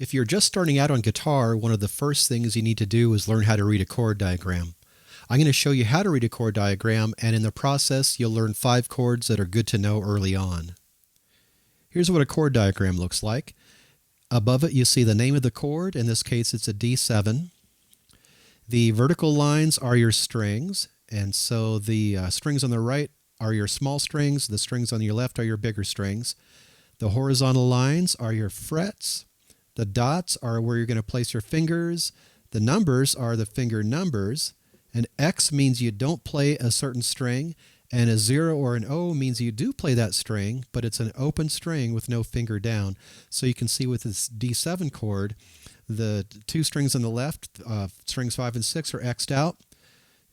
If you're just starting out on guitar, one of the first things you need to do is learn how to read a chord diagram. I'm going to show you how to read a chord diagram, and in the process you'll learn 5 chords that are good to know early on. Here's what a chord diagram looks like. Above it you see the name of the chord. In this case it's a D7. The vertical lines are your strings, and so the strings on the right are your small strings, the strings on your left are your bigger strings. The horizontal lines are your frets. The dots are where you're going to place your fingers. The numbers are the finger numbers. An X means you don't play a certain string, and a 0 or an O means you do play that string, but it's an open string with no finger down. So you can see with this D7 chord, the 2 strings on the left, strings 5 and 6, are X'd out.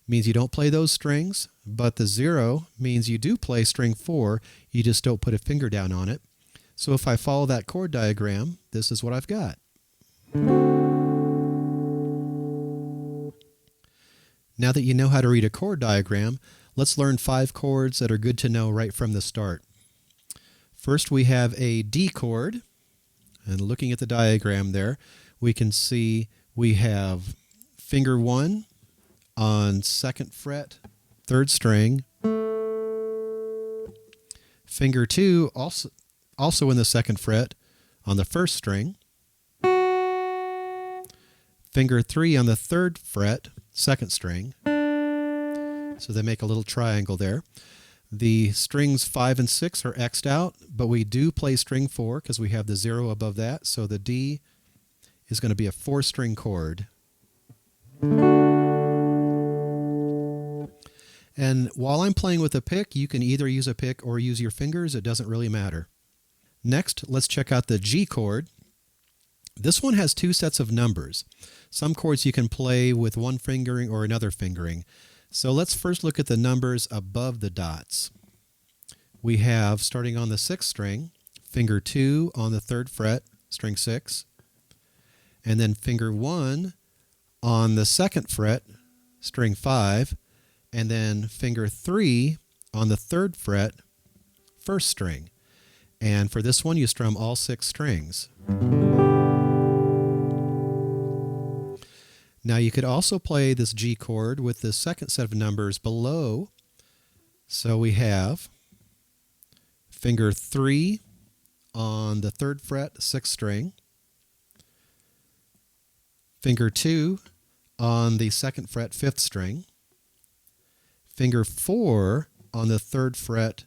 Means you don't play those strings, but the 0 means you do play string 4, you just don't put a finger down on it. So if I follow that chord diagram, this is what I've got. Now that you know how to read a chord diagram, let's learn 5 chords that are good to know right from the start. First we have a D chord, and looking at the diagram there, we can see we have finger 1 on 2nd fret, 3rd string, finger 2 also in the 2nd fret on the 1st string, finger 3 on the 3rd fret, 2nd string, so they make a little triangle there. The strings 5 and 6 are X'd out, but we do play string 4 because we have the 0 above that, so the D is going to be a 4-string chord. And while I'm playing with a pick, you can either use a pick or use your fingers, it doesn't really matter. Next, let's check out the G chord. This one has 2 sets of numbers. Some chords you can play with one fingering or another fingering. So let's first look at the numbers above the dots. We have, starting on the 6th string, finger 2 on the 3rd fret, string 6, and then finger 1 on the 2nd fret, string 5, and then finger 3 on the 3rd fret, 1st string. And for this one you strum all 6 strings. Now you could also play this G chord with the 2nd set of numbers below. So we have finger 3 on the 3rd fret, 6th string, finger 2 on the 2nd fret, 5th string, finger 4 on the 3rd fret,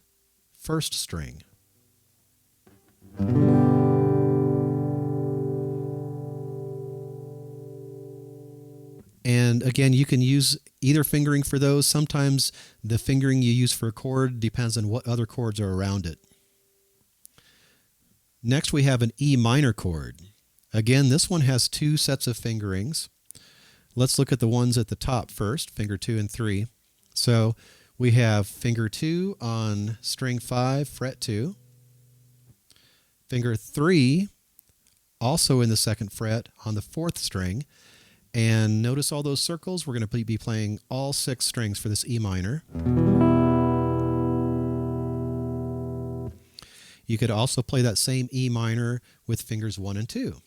1st string. And again, you can use either fingering for those. Sometimes the fingering you use for a chord depends on what other chords are around it. Next we have an E minor chord. Again, this one has 2 sets of fingerings. Let's look at the ones at the top first, finger 2 and 3. So we have finger 2 on string 5, fret 2. Finger 3 also in the 2nd fret on the 4th string. And notice all those circles? We're going to be playing all 6 strings for this E minor. You could also play that same E minor with fingers 1 and 2.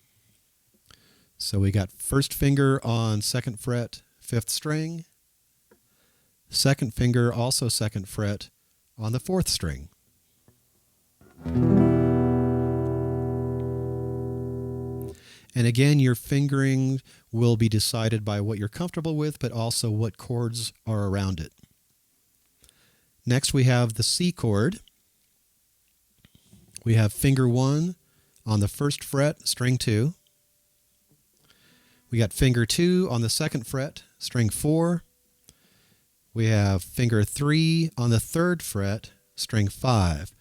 So we got 1st finger on 2nd fret, 5th string. 2nd finger, also 2nd fret, on the 4th string. And again, your fingering will be decided by what you're comfortable with, but also what chords are around it. Next we have the C chord. We have finger 1 on the 1st fret, string 2. We got finger 2 on the 2nd fret, string 4. We have finger 3 on the 3rd fret, string 5.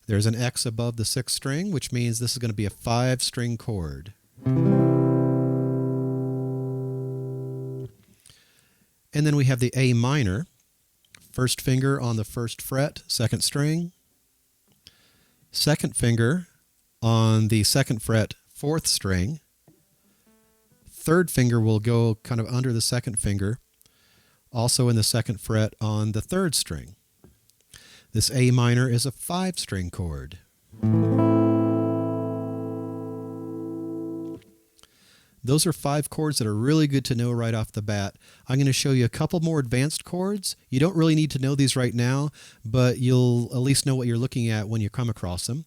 There's an X above the 6th string, which means this is going to be a 5-string chord. And then we have the A minor. 1st finger on the 1st fret, 2nd string. 2nd finger on the 2nd fret, 4th string. 3rd finger will go kind of under the 2nd finger, also in the 2nd fret on the 3rd string. This A minor is a 5-string chord. Those are 5 chords that are really good to know right off the bat. I'm going to show you a couple more advanced chords. You don't really need to know these right now, but you'll at least know what you're looking at when you come across them.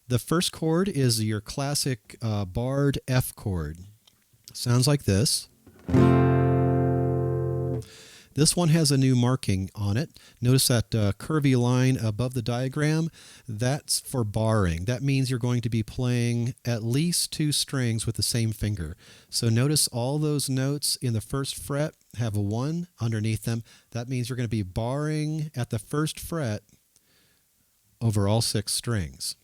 The first chord is your classic barred F chord. Sounds like this. This one has a new marking on it. Notice that curvy line above the diagram. That's for barring. That means you're going to be playing at least 2 strings with the same finger. So notice all those notes in the first fret have a 1 underneath them. That means you're going to be barring at the first fret over all 6 strings.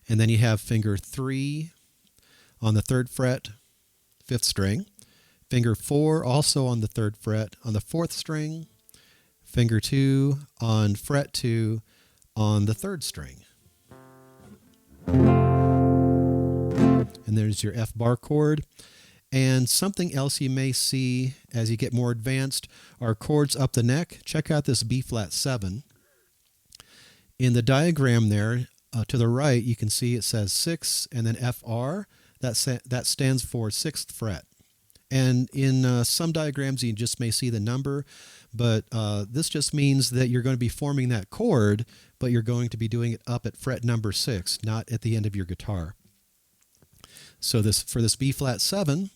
And then you have finger 3 on the 3rd fret, 5th string. Finger 4 also on the 3rd fret on the 4th string. Finger 2 on fret 2 on the 3rd string. And there's your F bar chord. And something else you may see as you get more advanced are chords up the neck. Check out this B flat 7. In the diagram there, to the right, you can see it says 6 and then FR. That stands for 6th fret. And in some diagrams, you just may see the number, but this just means that you're going to be forming that chord, but you're going to be doing it up at fret number 6, not at the end of your guitar. So for this B flat 7,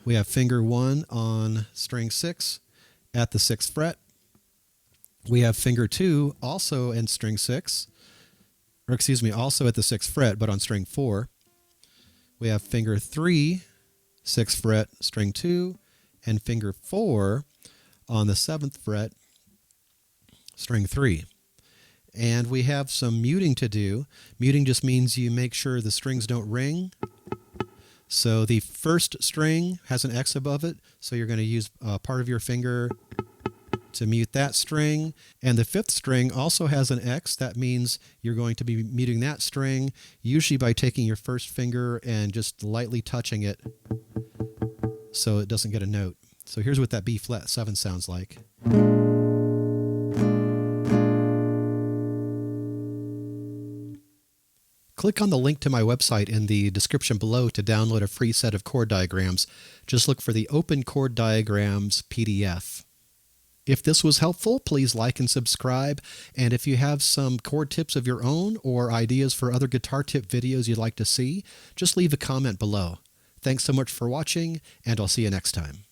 we have finger 1 on string 6 at the 6th fret. We have finger 2 also in string 6, or excuse me, also at the 6th fret, but on string 4. We have finger 3, 6th fret, string 2, and finger 4 on the 7th fret, string 3. And we have some muting to do. Muting just means you make sure the strings don't ring. So the first string has an X above it, so you're going to use part of your finger to mute that string. And the 5th string also has an X. That means you're going to be muting that string, usually by taking your first finger and just lightly touching it so it doesn't get a note. So here's what that B flat 7 sounds like. Click on the link to my website in the description below to download a free set of chord diagrams. Just look for the Open Chord Diagrams PDF. If this was helpful, please like and subscribe. And if you have some chord tips of your own or ideas for other guitar tip videos you'd like to see, just leave a comment below. Thanks so much for watching, and I'll see you next time.